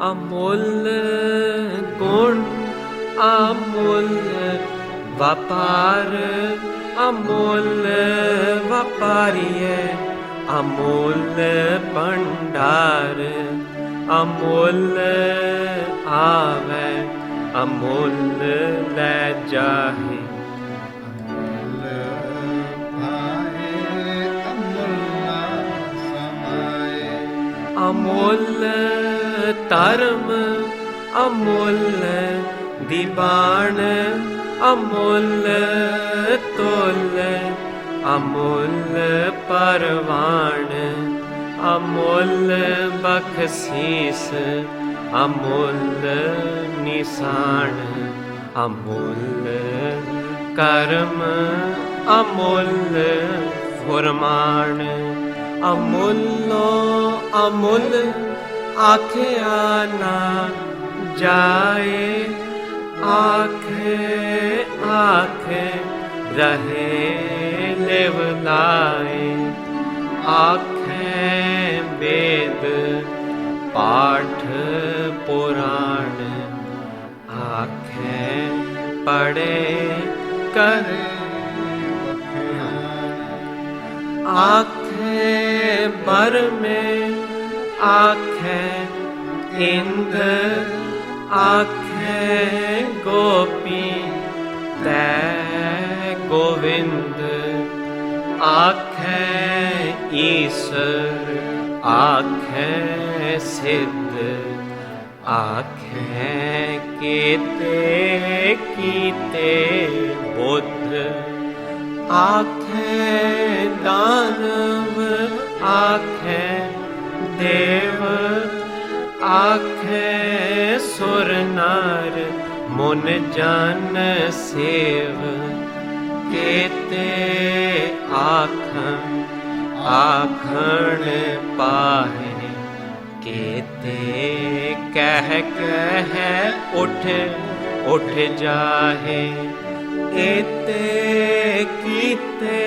अमुल गुण अमुल व्यापार अमुल व्यापारिय अमुल भंडार अमुल आवे अमुल ले जाहे अमुल धर्म अमुल दीवान अमुल तोल अमुल परवान अमुल बख्शीस अमुल निशान अमुल कर्म अमुल फुरमान अमुलो अमुल आख्या ना जाए आखे आखे रहे लेवलाए आखे वेद पाठ पुराण आखे पढ़े कर आखे बर में आखे इंद आखे गोपी तै गोविंद आखे ईश्वर आखे सिद्ध आखे कीते कीते बुद्ध आखे दानव आखे देव आखे सुर नार मुन जन सेव केते आखन आखण पाहे केते कह उठ उठ जाहे एते कीते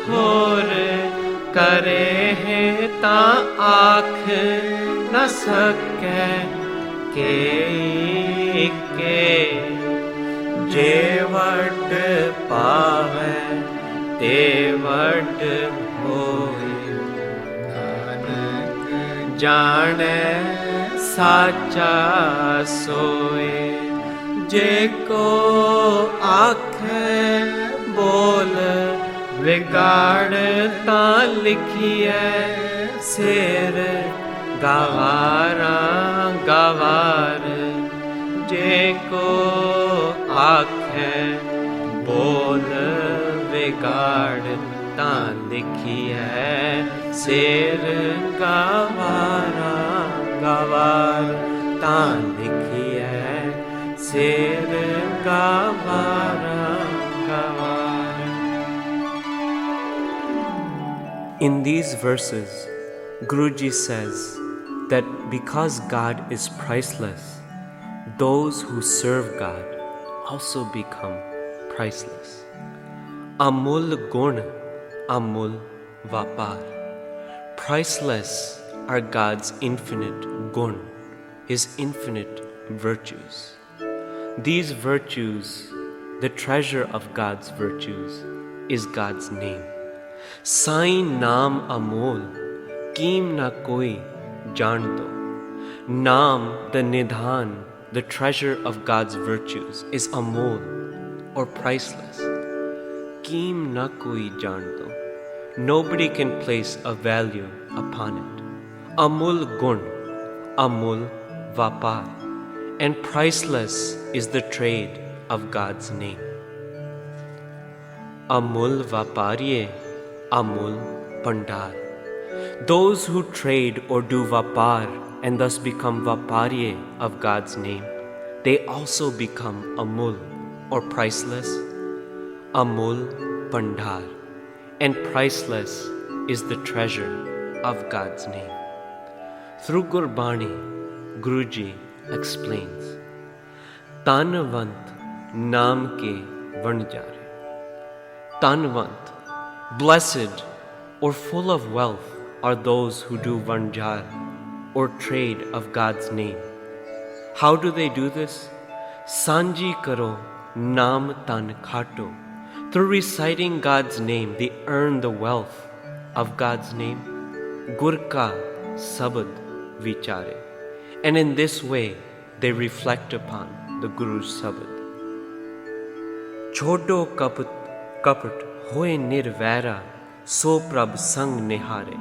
होर करे है ता आख न सके के जे वट पावे ते वट होए जाने साचा सोए जे को आखे बोल विगाड़ता लिखिए शेर गवारा गवार जे को आखे बोल विगाड़ता लिखिए शेर गवारा गवार ता लिखिए शेर गवारा गवार. In these verses, Guruji says that because God is priceless, those who serve God also become priceless. Amul gun, amul vapar. Priceless are God's infinite gun, His infinite virtues. These virtues, the treasure of God's virtues, is God's name. Sai naam amol, कीम ना कोई जान दो. Naam, the nidhan, the treasure of God's virtues, is amol or priceless. कीम ना कोई जान दो. Nobody can place a value upon it. Amul gun, amul vapar, and priceless is the trade of God's name. Amul vapariye, amul pandar. Those who trade or do vapar and thus become vapariye of God's name, they also become amul or priceless. Amul pandar, and priceless is the treasure of God's name. Through Gurbani, Guruji explains, Tanvant naam ke vanjare. Tanvant, blessed or full of wealth are those who do vanjar, or trade of God's name. How do they do this? Sanji karo naam tan khato. Through reciting God's name, they earn the wealth of God's name. Gur ka sabad vichare. And in this way, they reflect upon the Guru's sabad. Chodo kapat hoye nirvaira, so prab sang nihare.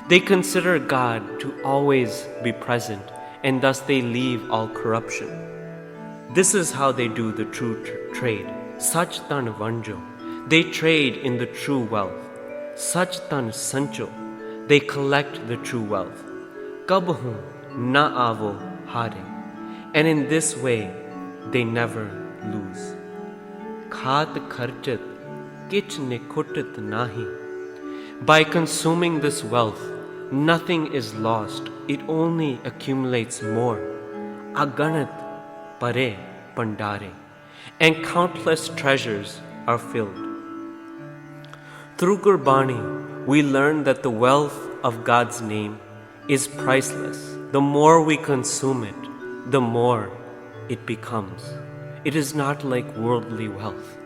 They consider God to always be present, and thus they leave all corruption. This is how they do the true trade. Sach tan vanjo. They trade in the true wealth. Sach tan sancho. They collect the true wealth. Kabhu na avo hare. And in this way, they never lose. Khat kharchat kich ne khutit nahi. By consuming this wealth, nothing is lost. It only accumulates more. Aganat pare pandare. And countless treasures are filled. Through Gurbani, we learn that the wealth of God's name is priceless. The more we consume it, the more it becomes. It is not like worldly wealth.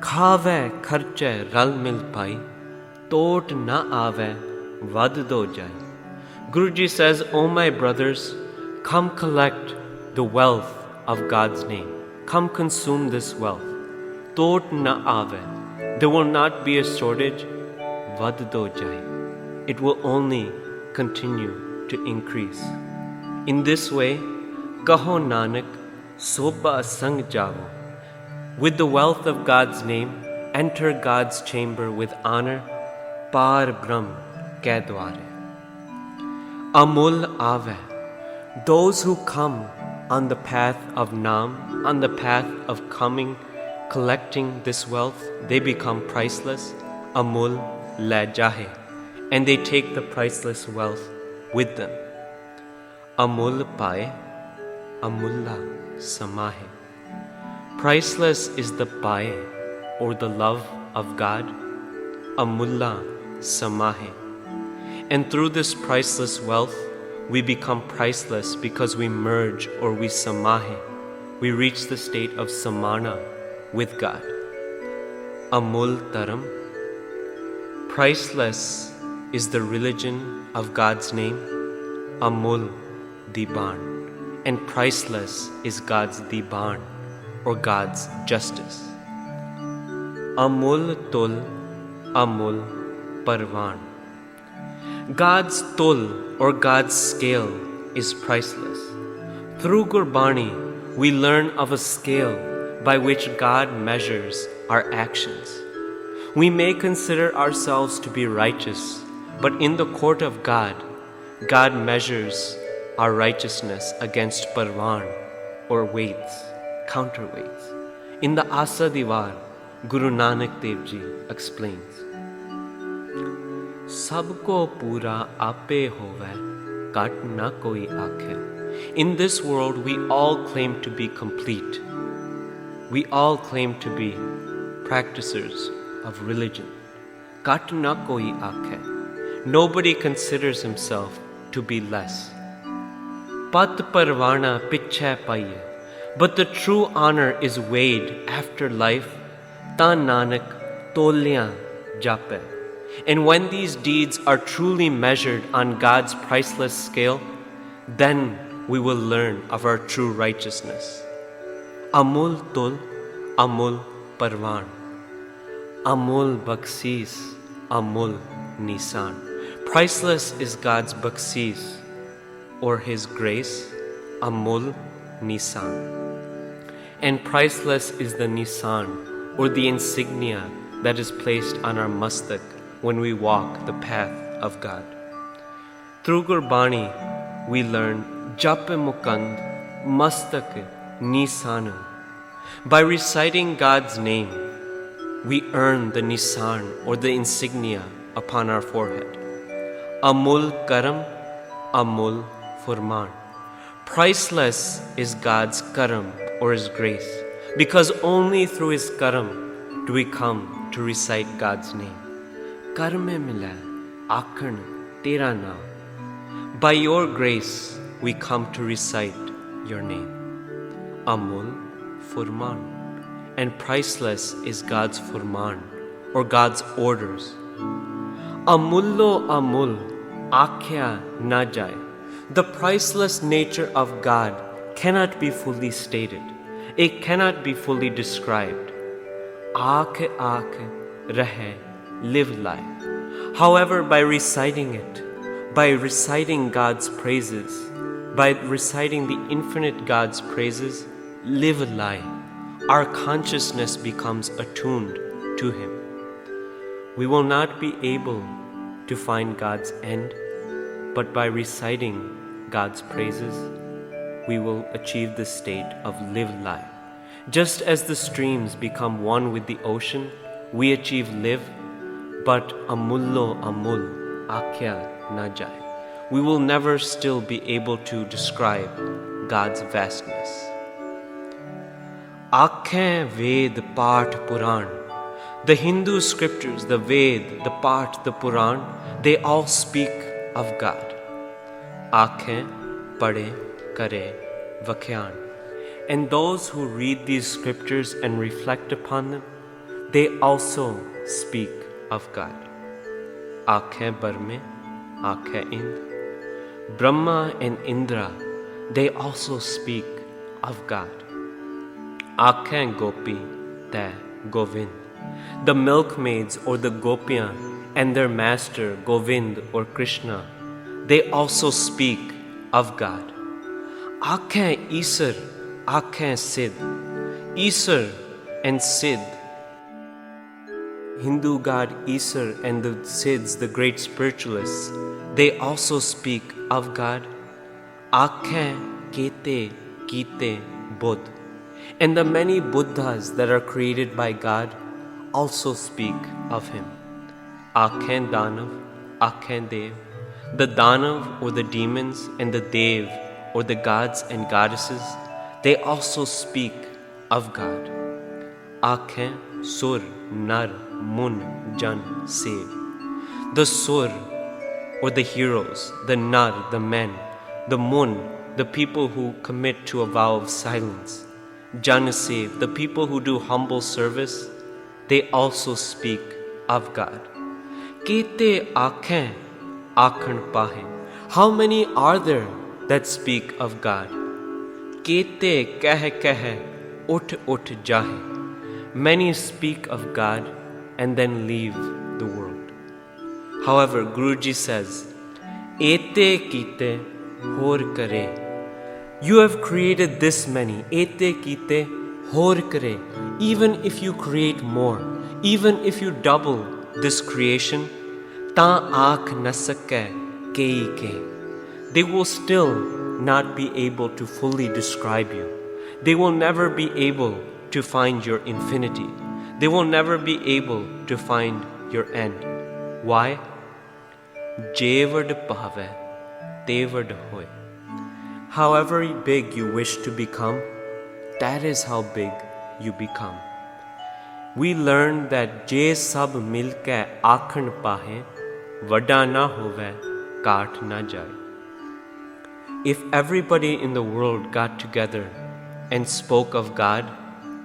Khave kharche ral mil pai, tot na ave vad do jai. Guruji says, "O my brothers, come collect the wealth of God's name. Come consume this wealth. Tot na ave. There will not be a shortage. Vad do jai. It will only continue to increase." In this way, Kaho Nanak, Soba Sang Javo. With the wealth of God's name, enter God's chamber with honor. Par Brahm ke dware. Amul ave. Those who come on the path of Nam, on the path of coming, collecting this wealth, they become priceless. Amul la jahe. And they take the priceless wealth with them. Amul pae, amulla samahe. Priceless is the pae, or the love of God. Amulla samahe. And through this priceless wealth, we become priceless because we merge or we samahe. We reach the state of samana with God. Amul taram. Priceless is the religion of God's name. Amul diban. And priceless is God's diban, or God's justice. Amul tul, amul parvan. God's tul, or God's scale, is priceless. Through Gurbani, we learn of a scale by which God measures our actions. We may consider ourselves to be righteous, but in the court of God, God measures our righteousness against parvan, or weights, counterweights. In the Asa Divar, Guru Nanak Dev Ji explains, Sabko pura ape hove, kat na koi aakhe. In this world, we all claim to be complete. We all claim to be practicers of religion. Kat na koi aakhe. Nobody considers himself to be less. Pat parvana pichhe paiye. But the true honor is weighed after life. Ta Nanak tolya jape. And when these deeds are truly measured on God's priceless scale, then we will learn of our true righteousness. Amul tul, amul parvan. Amul baksis, amul nisan. Priceless is God's baksis, or His grace, amul nisan. And priceless is the nisan, or the insignia that is placed on our mastak when we walk the path of God. Through Gurbani, we learn Jape Mukand Mastak Nisanu. By reciting God's name, we earn the nisan, or the insignia, upon our forehead. Amul karam, amul furman. Priceless is God's karam, or His grace, because only through His karam do we come to recite God's name. Karme mila akhan tera naam. By your grace, we come to recite your name. Amul, Furman. And priceless is God's Furman, or God's orders. Amullo Amul, Akhya na jaye. The priceless nature of God cannot be fully stated. It cannot be fully described. Aakh aakh rahe, live life. However, by reciting it, by reciting God's praises, by reciting the infinite God's praises, live life, our consciousness becomes attuned to Him. We will not be able to find God's end, but by reciting God's praises, we will achieve the state of live life. Just as the streams become one with the ocean, we achieve live, but amullo amul, akhya na jaye. We will never still be able to describe God's vastness. Ankhain Ved Paath Puran. The Hindu scriptures, the Ved, the Paath, the Puran, they all speak of God. Ankhain Pade Kare Vakhyan. And those who read these scriptures and reflect upon them, they also speak of God. Ankhain Barme, Ankhain Ind. Brahma and Indra, they also speak of God. Ankhain Gopi Te Govind. The milkmaids or the Gopiyan and their master Govind or Krishna, they also speak of God. Ankhain Isar, Ankhain Sid. Isar and Sid, Hindu god Isar and the Sids, the great spiritualists, they also speak of God. Ankhain Kete Kite Buddh. And the many Buddhas that are created by God also speak of Him. Ankhain Danav, Ankhain Dev. The Danav or the demons and the Dev or the gods and goddesses, they also speak of God. Ankhain Sur, Nar, Mun, Jan, Sev. The Sur or the heroes, the Nar, the men, the Mun, the people who commit to a vow of silence, Jan, Sev, the people who do humble service, they also speak of God. Kete Ankhain Aakhan Pahe. How many are there that speak of God? Kete Keh Keh Ut Ut Jahe. Many speak of God and then leave the world. However, Guruji says, Ete Kite Hor Kare. You have created this many. Ete Kite Hor Kare. Even if you create more, even if you double this creation, Ta Aakh Nasake Kei Ke. They will still not be able to fully describe you. They will never be able to find your infinity. They will never be able to find your end. Why? Jevard Pahave, Tevard Hoy. However big you wish to become, that is how big you become. We learn that Je sab milke aakhan pahe, vada na hove, kaat na jaye. If everybody in the world got together and spoke of God,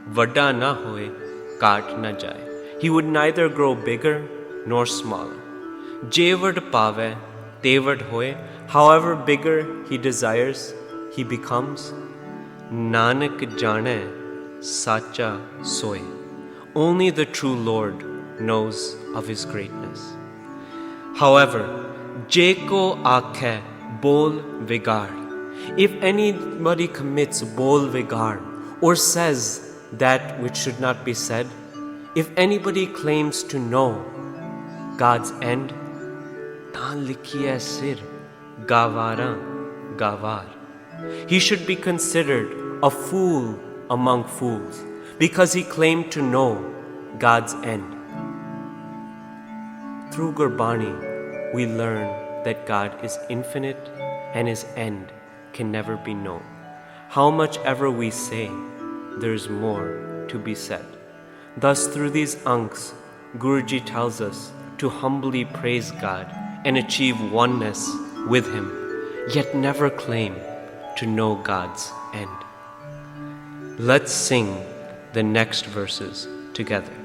vada na hoye, kaat na jaye. He would neither grow bigger nor smaller. Jevard pave, tevard hoye. However bigger he desires, he becomes. Nanak jane, sacha soy. Only the true Lord knows of His greatness. However, Jeko aakhe bol vigard. If anybody commits bol vigard or says that which should not be said, if anybody claims to know God's end, tan likhiye sir gavara gavar. He should be considered a fool among fools because he claimed to know God's end. Through Gurbani, we learn that God is infinite and His end can never be known. How much ever we say, there is more to be said. Thus, through these ankhs, Guruji tells us to humbly praise God and achieve oneness with Him. yet never claim to know God's end. Let's sing the next verses together.